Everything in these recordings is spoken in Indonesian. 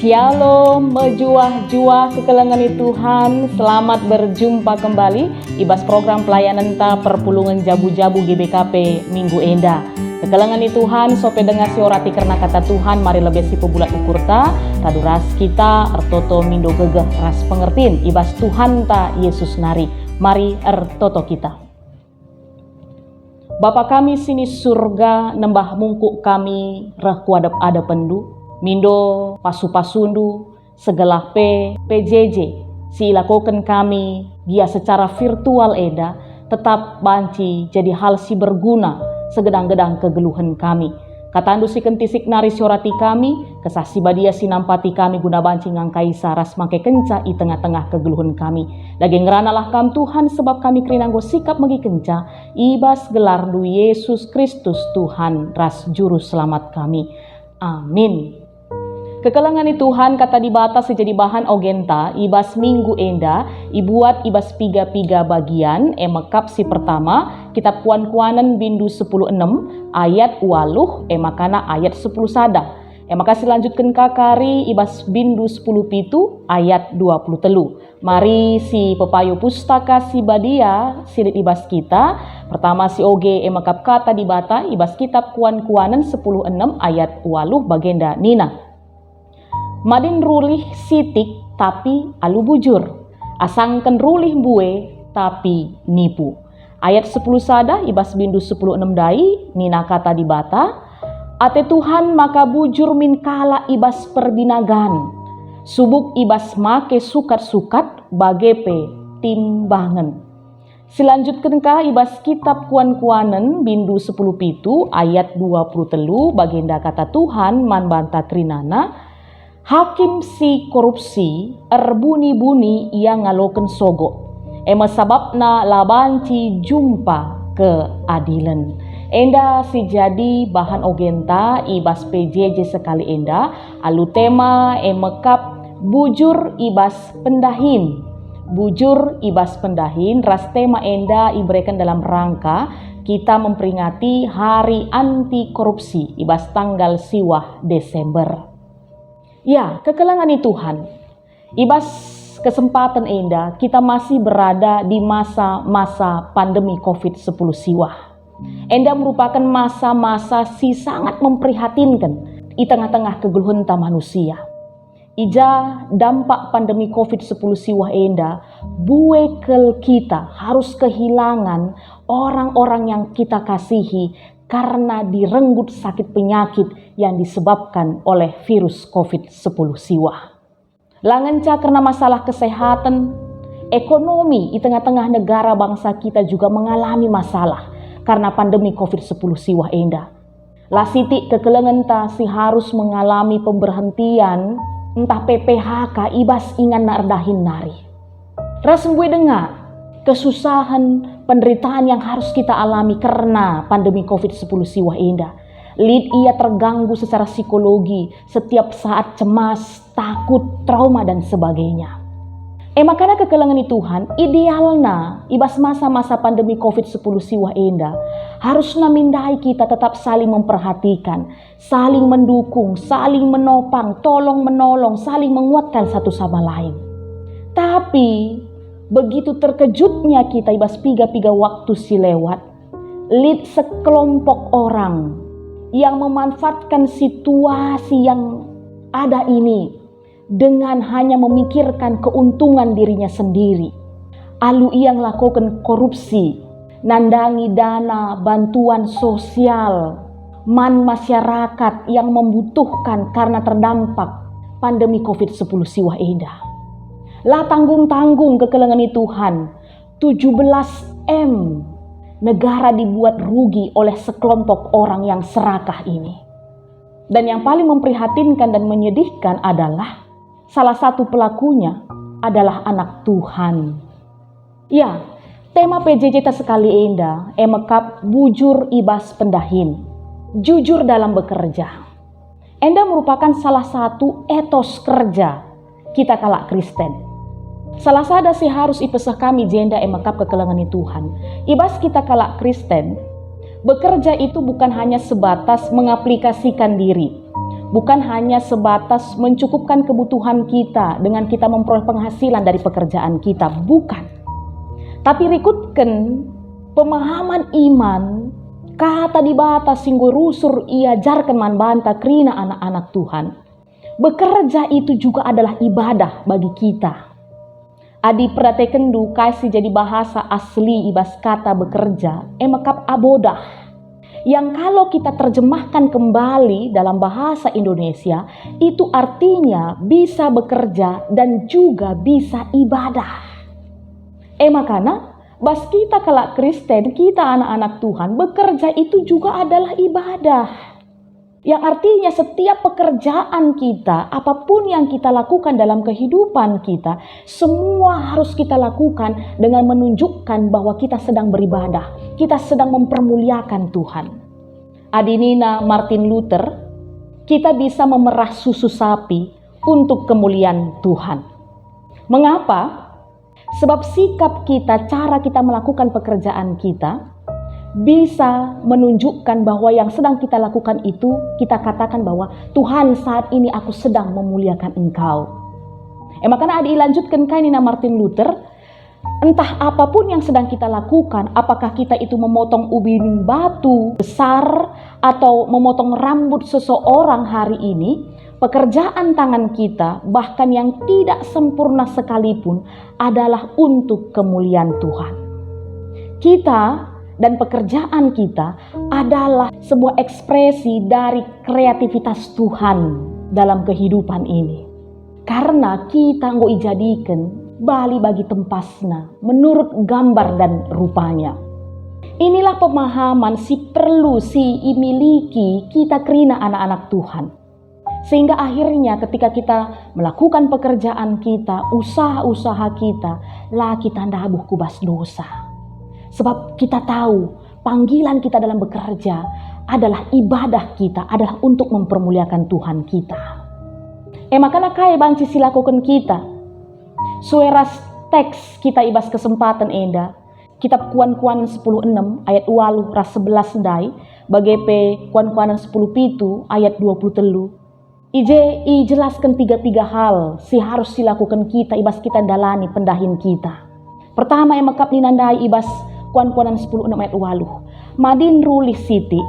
Shalom, mejuah-juah kekelengan Tuhan. Selamat berjumpa kembali ibas program pelayanan ta perpulungan jabu-jabu GBKP Minggu Enda. Kekelengan Tuhan, sope dengar siorati karena kata Tuhan, mari lebih si pebulat ukur ta, taduras kita, ertoto mindo gegeh ras pengertiin, ibas Tuhan ta Yesus nari, mari ertoto kita. Bapa kami sini surga, nembah mungkuk kami, reh kuadap ada pendu, mindo pasu-pasundu segala PJJ si lakukan kami dia secara virtual eda tetap banci jadi hal si berguna segedang-gedang kegeluhan kami katandu si kentisik nari siorati kami kesasi badia sinampati kami guna banci ngangkai saras make kenca i tengah-tengah kegeluhan kami daging ngeranalah kam Tuhan sebab kami kerinanggo sikap megi kenca ibas gelar du Yesus Kristus Tuhan ras juru selamat kami. Amin. Kekelengan Tuhan kata dibatas sejadi bahan ogenta ibas minggu enda ibuat ibas piga-piga bagian emekap si pertama kitab kuan-kuanan bindu 10:6 ayat 20 emakana ayat 10 sada emakasih lanjutkan kakari ibas bindu 10:7 ayat 23 mari si pepayu pustaka si badia silit ibas kita pertama si oge emakap kata dibata ibas kitab kuan-kuanan 10:6 ayat 20 bagenda nina Madin rulih sitik tapi alu bujur. Asangken rulih bue tapi nipu. Ayat 10 sada ibas bindu 10:6 dai nina kata dibata. Ate Tuhan maka bujur min kala ibas perbinagan. Subuk ibas make sukat-sukat bagepe timbangan. Silanjutkan ka ibas kitab kuan-kuanen bindu 10:7 ayat 23 bagenda kata Tuhan man banta krinana. Hakim si korupsi erbuni-buni ia ngaloken sogo. Ema sababna labanci jumpa keadilan. Enda si jadi bahan ogenta ibas PJJ sekali enda. Alu tema emekap bujur ibas pendahin. Bujur ibas pendahin ras tema enda iberikan dalam rangka kita memperingati hari anti korupsi ibas tanggal siwah Desember. Ya, kekelengan Tuhan, ibas kesempatan enda kita masih berada di masa-masa pandemi COVID-10 siwah. Enda merupakan masa-masa si sangat memprihatinkan di tengah-tengah kegeluhan manusia. Ija dampak pandemi COVID-10 siwah enda, buekel kita harus kehilangan orang-orang yang kita kasihi karena direnggut sakit penyakit yang disebabkan oleh virus COVID-10 siwah. Langenca karena masalah kesehatan, ekonomi di tengah-tengah negara bangsa kita juga mengalami masalah karena pandemi COVID-10 siwah enda. Lasiti kekelengan ta si harus mengalami pemberhentian entah PPHK ibas ingan nardahin nari. Rasembue dengar kesusahan, penderitaan yang harus kita alami karena pandemi COVID-10 siwah enda. Lid ia terganggu secara psikologi, setiap saat cemas, takut, trauma dan sebagainya. Makanya kekelengan Tuhan, idealna ibas masa-masa pandemi COVID-10 siwah enda harus namindai kita tetap saling memperhatikan, saling mendukung, saling menopang, tolong menolong, saling menguatkan satu sama lain. Tapi begitu terkejutnya kita ibas piga-piga waktu si lewat, lid sekelompok orang yang memanfaatkan situasi yang ada ini dengan hanya memikirkan keuntungan dirinya sendiri. Alu ia lakukan korupsi, nandangi dana bantuan sosial, man masyarakat yang membutuhkan karena terdampak pandemi COVID-10 siwah enda. Lah tanggung-tanggung kekelengan Tuhan 17M negara dibuat rugi oleh sekelompok orang yang serakah ini. Dan yang paling memprihatinkan dan menyedihkan adalah salah satu pelakunya adalah anak Tuhan. Ya, tema PJJ ta sekali enda emekap bujur ibas pendahin. Jujur dalam bekerja. Enda merupakan salah satu etos kerja kita kala Kristen. Salah sada si harus ipesah kami jenda emakap kekelengan Tuhan. Ibas kita kala Kristen, bekerja itu bukan hanya sebatas mengaplikasikan diri, Bukan hanya sebatas mencukupkan kebutuhan kita dengan kita memperoleh penghasilan dari pekerjaan kita, bukan. Tapi rikutkan pemahaman iman, kata di batas singgo rusur iajarkan manbanta kerina anak-anak Tuhan. Bekerja itu juga adalah ibadah bagi kita. Adi pratekendu kasih jadi bahasa asli ibas kata bekerja, emakap abodah. Yang kalau kita terjemahkan kembali dalam bahasa Indonesia, itu artinya bisa bekerja dan juga bisa ibadah. Makanya, bas kita kelak Kristen, kita anak-anak Tuhan, bekerja itu juga adalah ibadah. Yang artinya setiap pekerjaan kita, apapun yang kita lakukan dalam kehidupan kita, semua harus kita lakukan dengan menunjukkan bahwa kita sedang beribadah. Kita sedang mempermuliakan Tuhan. Adinina Martin Luther, kita bisa memerah susu sapi untuk kemuliaan Tuhan. Mengapa? Sebab sikap kita, cara kita melakukan pekerjaan kita, bisa menunjukkan bahwa yang sedang kita lakukan itu, kita katakan bahwa Tuhan saat ini aku sedang memuliakan Engkau. Makanya dilanjutkan kainina Martin Luther, entah apapun yang sedang kita lakukan, apakah kita itu memotong ubin batu besar atau memotong rambut seseorang hari ini, pekerjaan tangan kita bahkan yang tidak sempurna sekalipun adalah untuk kemuliaan Tuhan. Kita dan pekerjaan kita adalah sebuah ekspresi dari kreativitas Tuhan dalam kehidupan ini. Karena kita nggak jadikan bali bagi tempasna menurut gambar dan rupanya. Inilah pemahaman si perlu si imiliki kita kerina anak-anak Tuhan. Sehingga akhirnya ketika kita melakukan pekerjaan kita, usaha-usaha kita, lah kita ndabuh kubas dosa. Sebab kita tahu panggilan kita dalam bekerja adalah ibadah kita, adalah untuk mempermuliakan Tuhan kita. Makanya kaya banci silakukan kita. Sueras teks kita ibas kesempatan enda. Kitab Kuan-Kuan 10:6 ayat 8 ras 11 dai. Bagepe Kuan-Kuanan 10:7 ayat 23. I jelaskan tiga hal si harus silakukan kita ibas kita dalani pendahin kita. Pertama yang makap ninandai ibas Kuan-Kuanan 10:6 ayat 8. Madin ruli siti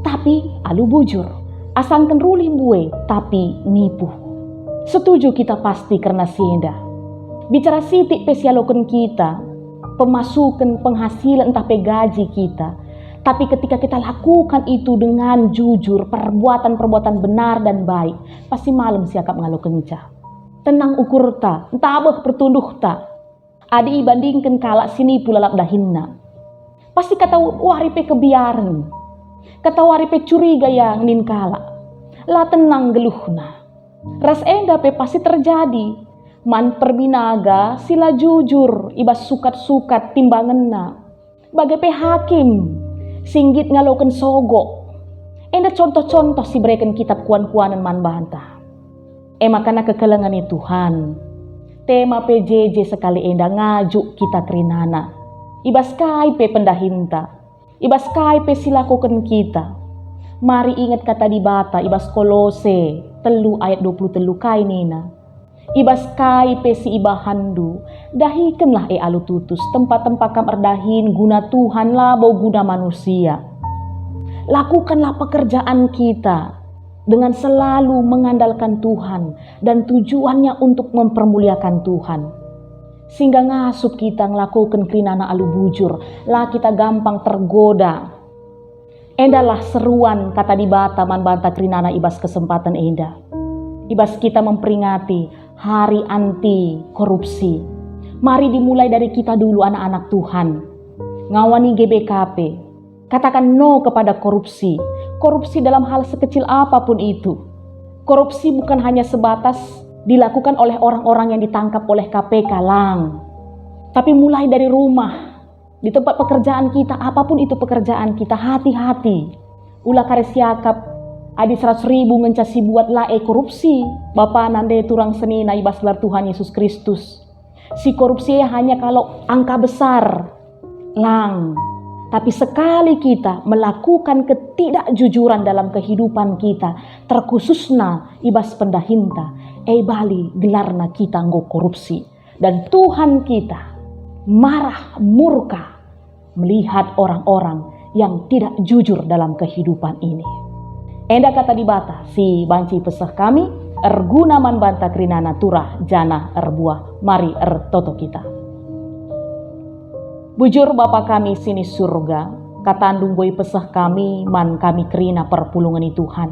tapi alu bujur. Asangkan ruli bue tapi nipu. Setuju kita pasti karena sienda. Bicara siti pesialokan kita, pemasukan penghasilan entah gaji kita. Tapi ketika kita lakukan itu dengan jujur, perbuatan-perbuatan benar dan baik, pasti malam siakap ngalu kenca. Tenang ukur ta, entah abah pertunduh ta. Adi bandingkan kalak sini pula lap dahinna. Pasti kata waripe kebiaran. Kata waripe curiga yang nin kalak. Lah tenang geluhna. Ras enda pe pasti terjadi. Man perbinaga sila jujur ibas sukat-sukat timbangenna. Bagai pe hakim singgit ngaloken sogo. Enda contoh-contoh si berikan kitab kuan-kuanan man bantah. Makana kekelengan Tuhan. Tema PJJ sekali enda ngajuk kita kerinana. Ibas kai pe pendahinta. Ibas kai pe silakukan kita. Mari ingat kata di bata ibas Kolose 3 ayat 23 kai nina. Ibas kai pe si ibahandu. Dahikanlah alu tutus tempat-tempat kam erdahin guna Tuhan lah bau guna manusia. Lakukanlah pekerjaan kita dengan selalu mengandalkan Tuhan dan tujuannya untuk mempermuliakan Tuhan. Sehingga ngasup kita ngelakukan kerinana alu bujur, lah kita gampang tergoda. Endalah seruan kata di bata man banta kerinana ibas kesempatan enda. Ibas kita memperingati hari anti korupsi. Mari dimulai dari kita dulu anak-anak Tuhan. Ngawani GBKP. Katakan no kepada korupsi. Korupsi dalam hal sekecil apapun itu. Korupsi bukan hanya sebatas dilakukan oleh orang-orang yang ditangkap oleh KPK lang. Tapi mulai dari rumah, di tempat pekerjaan kita, apapun itu pekerjaan kita, hati-hati. Ulah karesiakap, adi 100.000 ngencasi buat lae korupsi. Bapa nande turang seni na ibas gelar Tuhan Yesus Kristus. Si korupsi hanya kalau angka besar, lang. Tapi sekali kita melakukan ketidakjujuran dalam kehidupan kita, terkhususna ibas pendahinta, bali gelarna kita nggo korupsi. Dan Tuhan kita marah murka melihat orang-orang yang tidak jujur dalam kehidupan ini. Enda kata dibata si banci pesah kami, erguna man banta krinana turah jana erbuah, mari ertoto kita. Bujur Bapa kami sini surga, katandung boy pesah kami man kami kerina perpulungan Tuhan.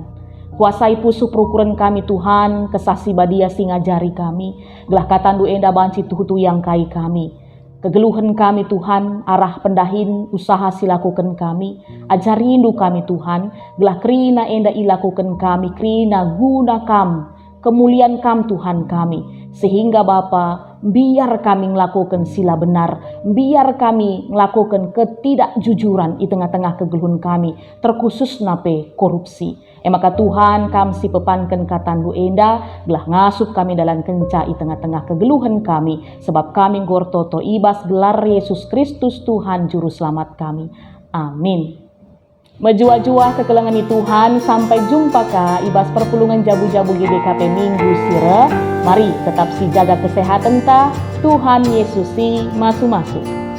Kuasai pusu perukuran kami Tuhan, kesasi badia singajari kami, gelah katandu enda banci tuhutu yang kai kami. Kegeluhan kami Tuhan, arah pendahin usaha silakukan kami, ajarindu kami Tuhan, gelah kerina enda ilakukan kami, kerina guna kam, kemuliaan kam Tuhan kami, sehingga Bapa biar kami melakukan sila benar, biar kami melakukan ketidakjujuran di tengah-tengah kegeluhan kami, terkhusus nape korupsi. Maka Tuhan kami si pepankan katandu enda, gelah ngasup kami dalam kenca di tengah-tengah kegeluhan kami, sebab kami gortoto ibas gelar Yesus Kristus Tuhan Juru Selamat kami. Amin. Menjua-jua kekelengan Tuhan, sampai jumpa ka ibas perpulungan jabu-jabu GBKP Minggu Sire. Mari tetap si jaga kesehatan ta, Tuhan Yesus si masu-masu.